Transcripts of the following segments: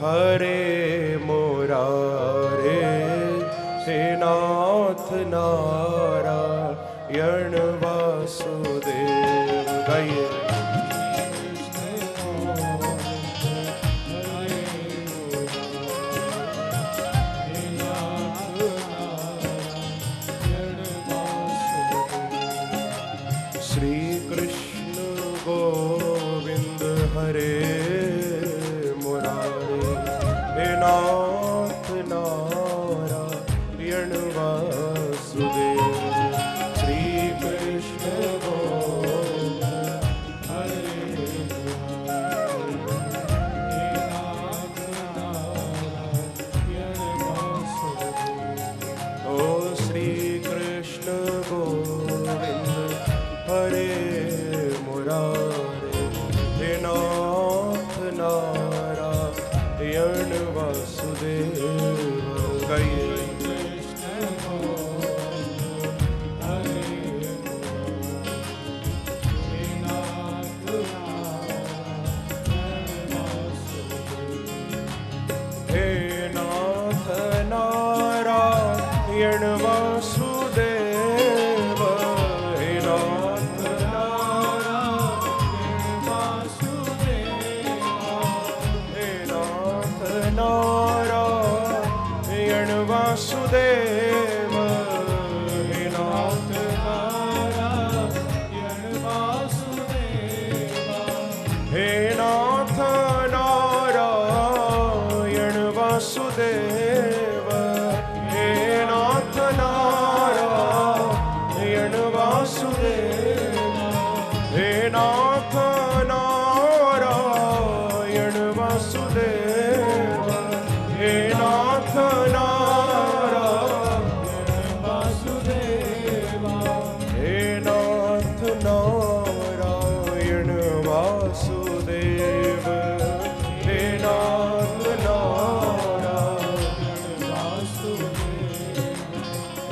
हरे मुरारे हे नाथ नारायण वासुदेव। गाइए। श्री कृष्ण गोविंद हरे मुरारे हे नाथ नारायण वासुदेव। श्री कृष्ण गोविंद हरे हे नाथ नारायण वासुदेव। ओ श्री कृष्ण गोविंद हरे मुरारे हे नाथ नारायण वासुदेव। गाइए। हे नाथ नारायण वासुदेव। हे नाथ नारायण वासुदेव। हे नाथ नारायण वासुदेव। हे नाथ नारायण वासुदेव। हे नाथ नारायण वासुदेव। हे नाथ नारायण वासुदेव। हे नाथ नारायण वासुदेव। हे नाथ नारायण वासुदेव। हे नाथ नारायण वासुदेव। हे नाथ नारायण वासुदेव।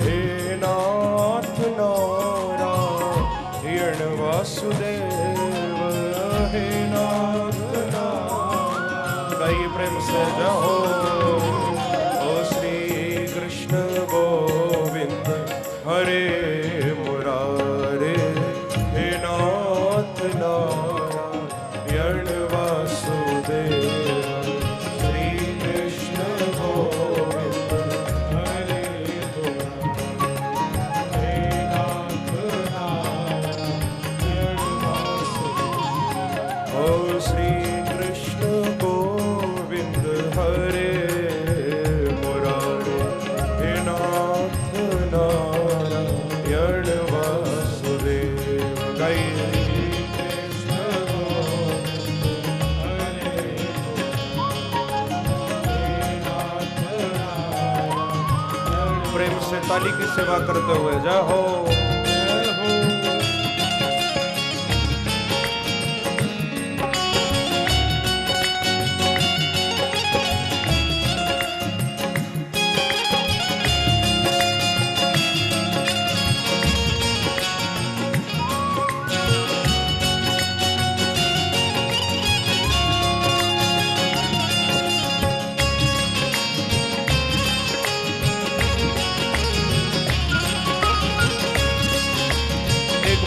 हे नाथ नारायण वासुदेव। हे नाथ नारायण। गाइए प्रेम से जाओ। ओ श्री कृष्ण गोविंद हरे मुरारे हे नाथ नारायण वासुदेव। श्री कृष्ण गोविंद हरे मुरारे हे नाथ नारायण वासुदेव। ओ श्री कृष्ण गोविंद हरे मुरारे हे नाथ नारायण वासुदेव। गाइए। प्रेम से ताली की सेवा करते हुए जाओ।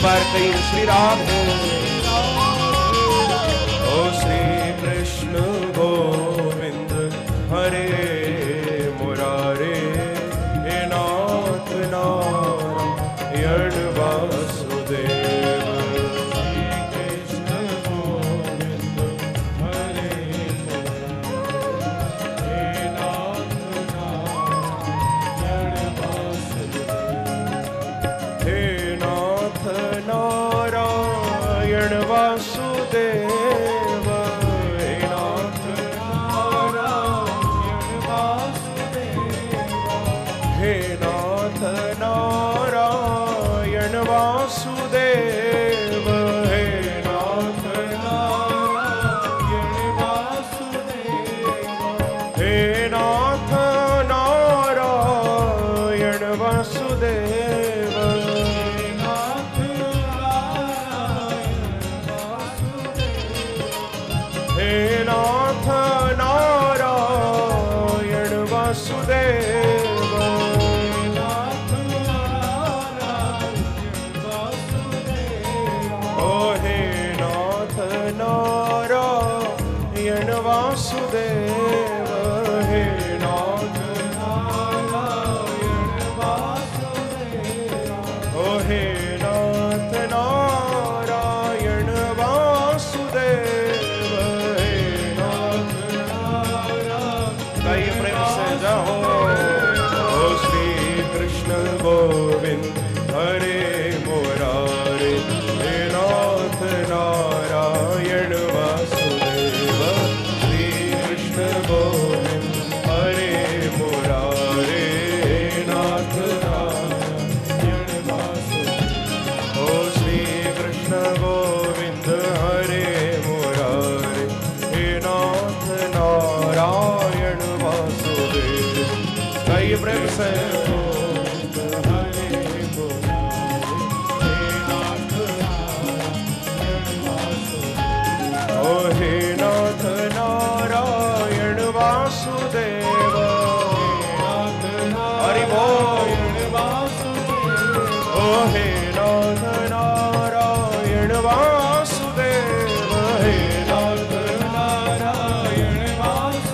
बार कहीं श्री राधे। ओ श्री कृष्ण गोविंद हरे मुरारे हे नाथ नारायण वासुदेव। श्री कृष्ण गोविंद हरे मुरारे हे नाथ नारायण वासुदेव। हे नाथ नारायण वासुदेव। हे नाथ नारायण वासुदेव। हे नाथ नारायण वासुदेव। हे नाथ नारायण वासुदेव। हे नाथ नारायण वासुदेव। वासुदेव हे नाथ नारायण वासुदेव ओ हे नाथ नारायण वासुदेव हे नाथ नारायण। कई प्रेम से जाओ। ओ श्री कृष्ण गोविंद हरे मुरारे हे नाथ नारायण वासुदेव श्री कृष्ण गोविंद हरे मुरारे हे नाथ नारायण वासुदेव ओ श्री कृष्ण गोविंद हरे मुरारे हे नाथ नारायण वासुदेव। कई प्रेम से वासुदेव हरि बोल ओ हे नाथ नारायण वासुदेव हे नाथ नारायण वासुदेव ओ हे नाथ नारायण वासुदेव हे नाथ नारायण वासुदेव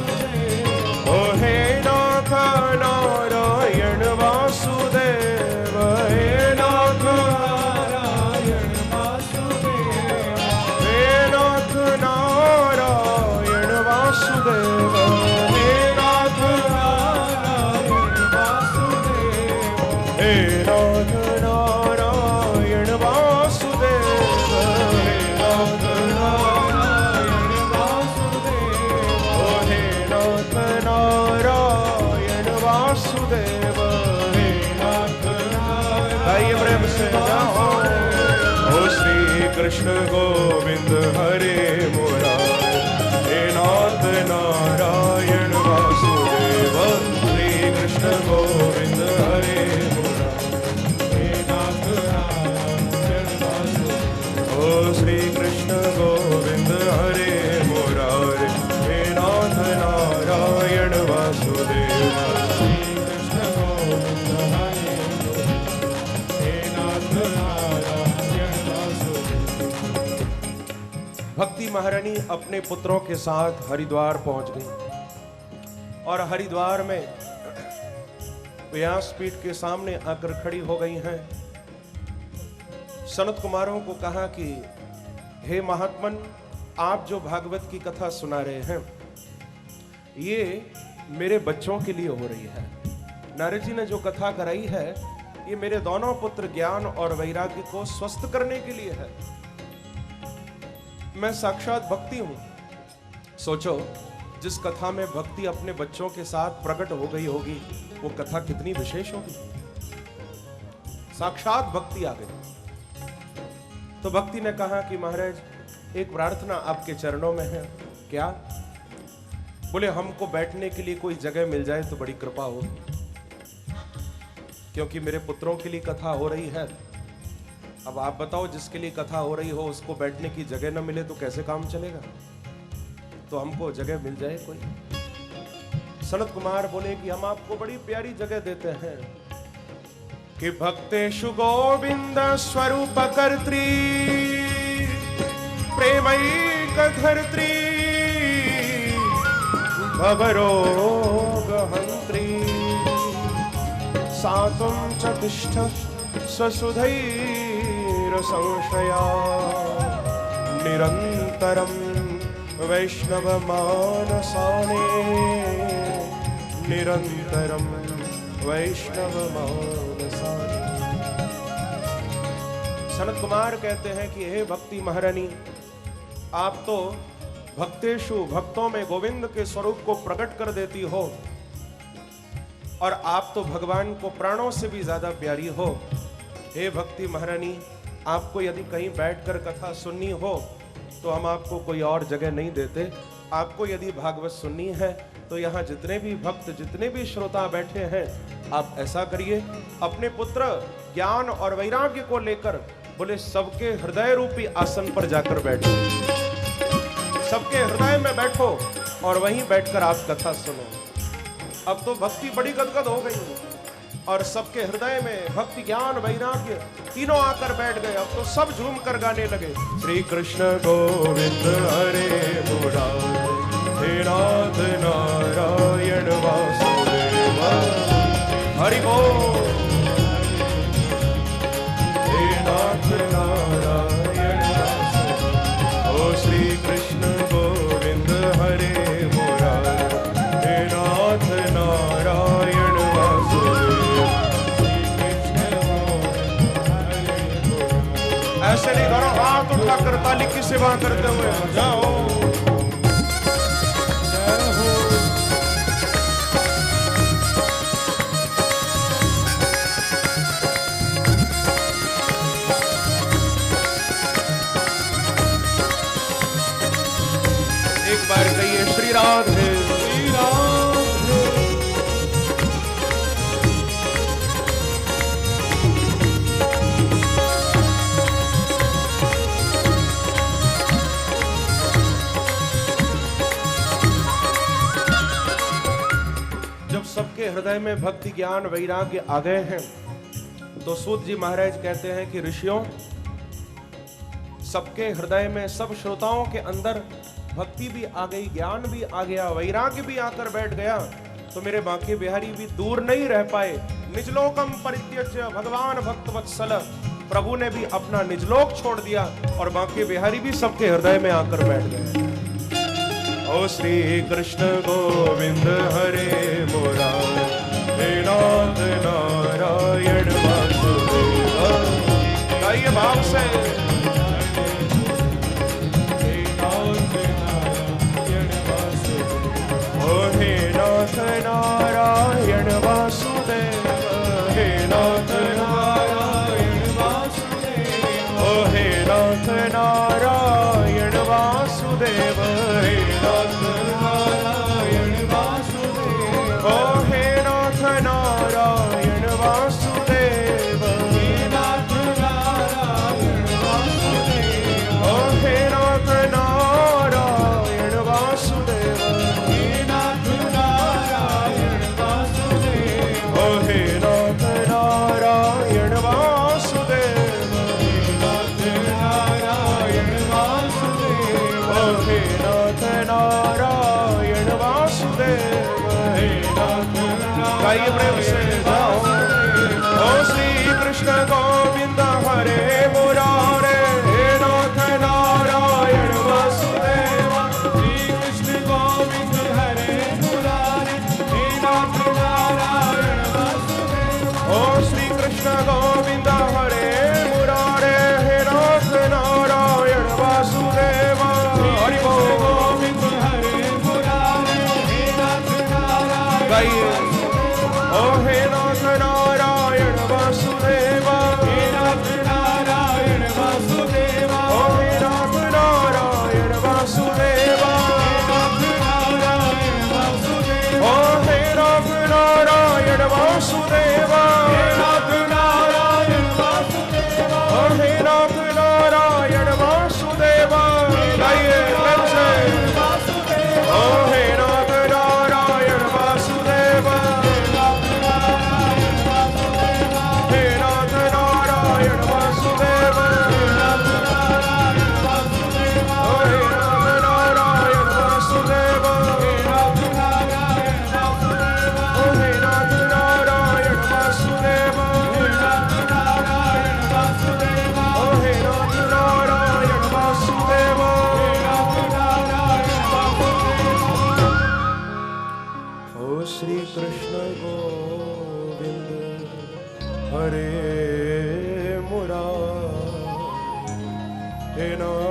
हे नाथ नारायण वासुदेव कृष्ण गोविंद हरे मुरारे हे नाथ नारायण वासुदेव श्री कृष्ण गोविंद हरे मुरारे हे नाथ नारायण वासुदेव ओ श्री कृष्ण गोविंद हरे मुरारे हे नाथ नारायण वासुदेव श्री कृष्ण गोविंद हरे हे नाथ नारायण वासुदेव। भक्ति महारानी अपने पुत्रों के साथ हरिद्वार पहुंच गई और हरिद्वार में व्यासपीठ के सामने आकर खड़ी हो गई हैं। सनत कुमारों को कहा कि हे महात्मन, आप जो भागवत की कथा सुना रहे हैं ये मेरे बच्चों के लिए हो रही है। नारद जी ने जो कथा कराई है ये मेरे दोनों पुत्र ज्ञान और वैराग्य को स्वस्थ करने के लिए है। मैं साक्षात भक्ति हूं। सोचो, जिस कथा में भक्ति अपने बच्चों के साथ प्रकट हो गई होगी वो कथा कितनी विशेष होगी। साक्षात भक्ति आ गई। तो भक्ति ने कहा कि महाराज, एक प्रार्थना आपके चरणों में है। क्या? बोले हमको बैठने के लिए कोई जगह मिल जाए तो बड़ी कृपा होगी, क्योंकि मेरे पुत्रों के लिए कथा हो रही है। अब आप बताओ, जिसके लिए कथा हो रही हो उसको बैठने की जगह न मिले तो कैसे काम चलेगा? तो हमको जगह मिल जाए कोई। सनत कुमार बोले कि हम आपको बड़ी प्यारी जगह देते हैं कि भक्तेषु गोविंद स्वरूप कर्त्री प्रेमैक धर्त्री भवरोग हंत्री सातुं च तिष्ठ स्वसुधैर संशया निरन्तरं वैष्णव मानसाने निरन्तरं वैष्णव मानसाने। सनत कुमार कहते हैं कि हे भक्ति महारानी, आप तो भक्तेषु भक्तों में गोविंद के स्वरूप को प्रकट कर देती हो और आप तो भगवान को प्राणों से भी ज्यादा प्यारी हो। हे भक्ति महारानी, आपको यदि कहीं बैठकर कथा सुननी हो तो हम आपको कोई और जगह नहीं देते। आपको यदि भागवत सुननी है तो यहाँ जितने भी भक्त, जितने भी श्रोता बैठे हैं, आप ऐसा करिए, अपने पुत्र ज्ञान और वैराग्य को लेकर बोले सबके हृदय रूपी आसन पर जाकर बैठो, सबके हृदय में बैठो और वहीं बैठकर आप कथा सुनो। अब तो भक्ति बड़ी गदगद हो गई और सबके हृदय में भक्ति ज्ञान वैराग्य तीनों आकर बैठ गए। अब तो सब झूम कर गाने लगे, श्री कृष्ण गोविंद हरे मुरारे हे नाथ नारायण वासुदेव हरि बोल। हे नाथ नारायण वासुदेव ओ श्री कृष्ण गोविंद हरे मुरारी। हे नाथ नारायण वासुदेव श्री कृष्ण गोविंद हरे मुरारी। ऐसे नहीं करो, हाथ उठाकर ताली की सेवा करते हुए जाओ। एक बार कहिए श्री राधे श्री राधे। जब सबके हृदय में भक्ति ज्ञान वैराग्य आ गए हैं तो सूत जी महाराज कहते हैं कि ऋषियों, सबके हृदय में, सब श्रोताओं के अंदर भक्ति भी आ गई, ज्ञान भी आ गया, वैराग्य भी आकर बैठ गया, तो मेरे बांके बिहारी भी दूर नहीं रह पाए। निजलोकम परित्यज्य भगवान भक्त वत्सल, प्रभु ने भी अपना निजलोक छोड़ दिया और बांके बिहारी भी सबके हृदय में आकर बैठ गए। ओ श्री कृष्ण गोविंद हरे मुरारी। हे नाथ नारायण वासुदेव। गाइए भाव से। नारायण वासुदेव। हे नाथ नारायण वासुदेव। ओ हे नाथ नारायण वासुदेव। हे नाथ नारायण वासुदेव। ओ हे नाथ नारायण वासुदेव। हे नाथ नारायण वासुदेव। ओ हे नाथ नारायण वासुदेव। गाइए प्रेम से जाओ। ओ श्री कृष्ण गोविंद हरे मुरारे। हे नाथ नारायण वासुदेव। श्री कृष्ण गोविंद हरे मुरारे। हे नाथ नारायण वासुदेव। ओ श्री कृष्ण गोविंद हरे मुरारे। हे नाथ नारायण वासुदेव हरि बोल। गोविंद हरे मुरारे। हे नाथ नारायण। गाइए। ओ हे नाथ नारायण वासुदेव। हे नाथ नारायण वासुदेव। ओ हे नाथ नारायण वासुदेव। हे नाथ नारायण वासुदेव। ओ हे नाथ नारायण वासुदेव। हे नाथ नारायण वासुदेव। ओ हे नाथ नारायण वासुदेव। गाइए प्रेम से। ओ हे नाथ नारायण वासुदेव। श्री कृष्ण गोविंद हरे मुरारी। हे नाथ